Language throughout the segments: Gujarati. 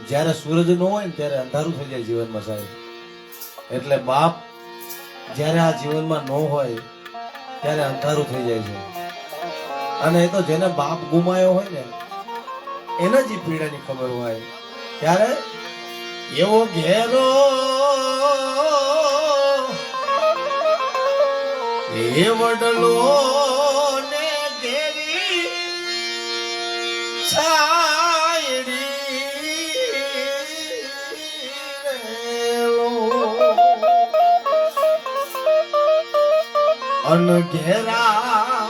જ્યારે સૂરજ ન હોય ને ત્યારે અંધારું થઈ જાય જીવનમાં સાહેબ. એટલે બાપ જ્યારે આ જીવનમાં ન હોય ત્યારે અંધારું થઈ જાય છે. અને એ તો જેને બાપ ગુમાયો હોય ને એને જ પીડાની ખબર હોય. ત્યારે એવો ઘેરો એ વડલો ને ઘેરી અનઘેરા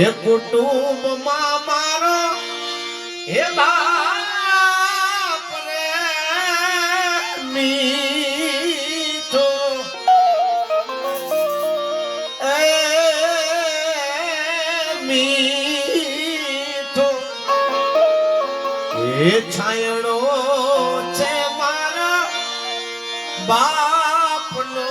એ કુટુંબ માં મારો એ બાપ રે મીઠો એ મીઠો એ છાયણો છે મારા બાપનો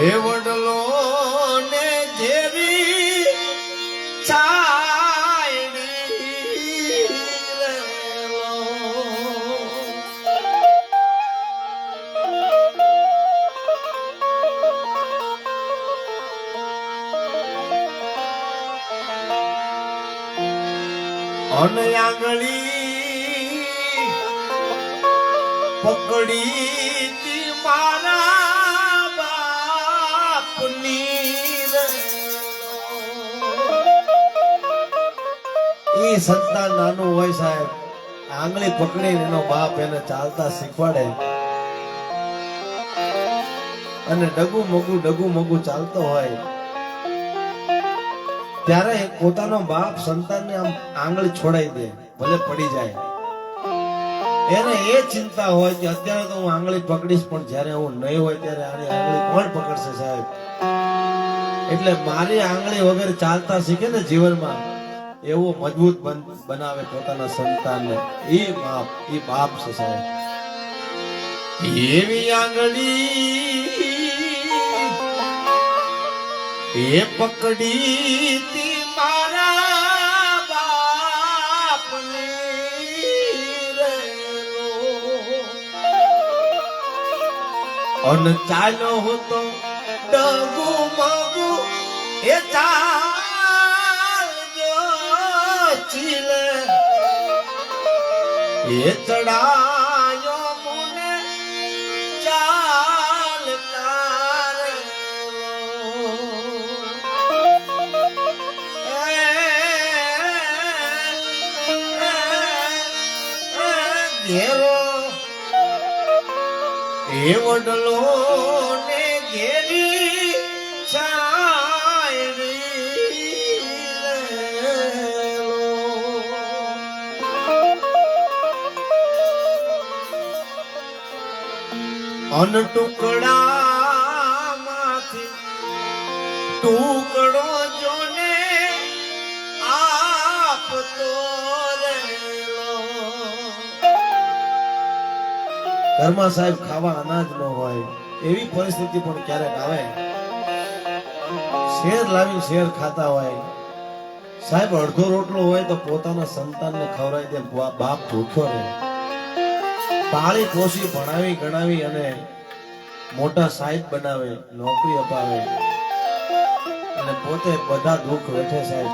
એ વડલો ને જેવી છાયડી અને આંગળી પકડી તી મારા ઈ સંતાન નાનું હોય સાહેબ, આંગળી પકડીને એનો બાપ એને ચાલતા શીખવાડે અને ડગુ મગુ ચાલતો હોય ત્યારે પોતાનો બાપ સંતાનને આમ આંગળી છોડાઈ દે, ભલે પડી જાય. એને એ ચિંતા હોય કે અત્યારે તો હું આંગળી પકડીશ પણ જ્યારે હું નહીં હોય ત્યારે આની આંગળી કોણ પકડશે સાહેબ. એટલે મારી આંગળી વગર ચાલતા શીખે ને જીવનમાં એવો મજબૂત બનાવે પોતાના સંતાનને. એ બાપ છે સાહેબ. એવી આંગળી એ પકડી તી મારા બાપની અન ચાલો હતો ડગુ મગુ એ ચાલજો ચીલે એ ચડાયો મુને ચાલતા રે ઘેરો એ વડલો ને ઘેરી અન ટુકડામાંથી ટુકડો જોને આપતો રહેલો. ઘરમાં સાહેબ ખાવા અનાજ ન હોય એવી પરિસ્થિતિ પણ ક્યારેક આવે. શેર લાવી શેર ખાતા હોય સાહેબ. અડધો રોટલો હોય તો પોતાના સંતાનને ખવડાવી દે. બાપ ભૂખ્યો રહે. પાળી પોષી ભણાવી ગણાવી અને મોટા સાહેબ બનાવે, નોકરી અપાવે અને પોતે બધા દુઃખ વેઠે સાહેબ,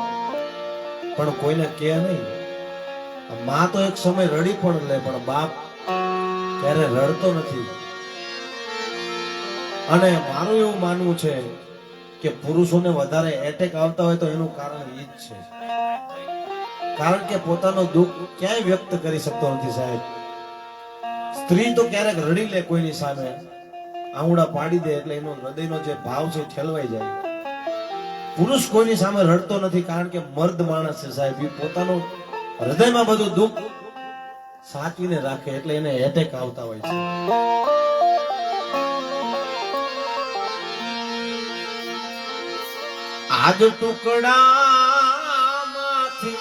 પણ કોઈને કહે નહીં. માં તો એક સમય રડી પણ લે પણ બાપ ક્યારે રડતો નથી. અને મારું એવું માનવું છે કે પુરુષોને વધારે એટેક આવતા હોય તો એનું કારણ એ જ છે. કારણ કે પોતાનો દુઃખ ક્યાંય વ્યક્ત કરી શકતો નથી સાહેબ. સ્ત્રી તો ક્યારેક રડી લે કોઈની સામે, આંગળા પાડી દે એટલે એનો હૃદયનો જે ભાવ છે ઠેલવાઈ જાય. પુરુષ કોઈની સામે રડતો નથી કારણ કે મર્દ માણસ છે સાહેબ. એ પોતાનું હૃદયમાં બધું દુઃખ સાચવીને રાખે એટલે એને એટેક આવતા હોય છે. આજ ટુકડામાંથી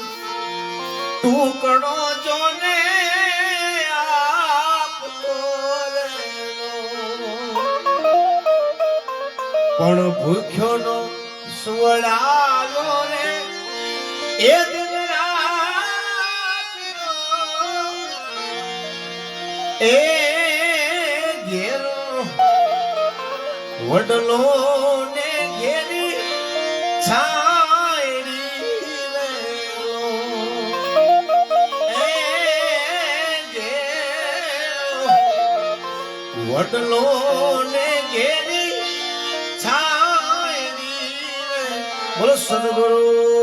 ટુકડો જોને આપતો રહેલો. પણ ભૂખ્યો નો સુવડાલો રે એ દિન રાત એ ઘેરો વડલો ને ઘેરી છાયડી રહેલો. એ ઘેરો વડલો ને ઘેરી છાયડી. બોલો સદગુરુ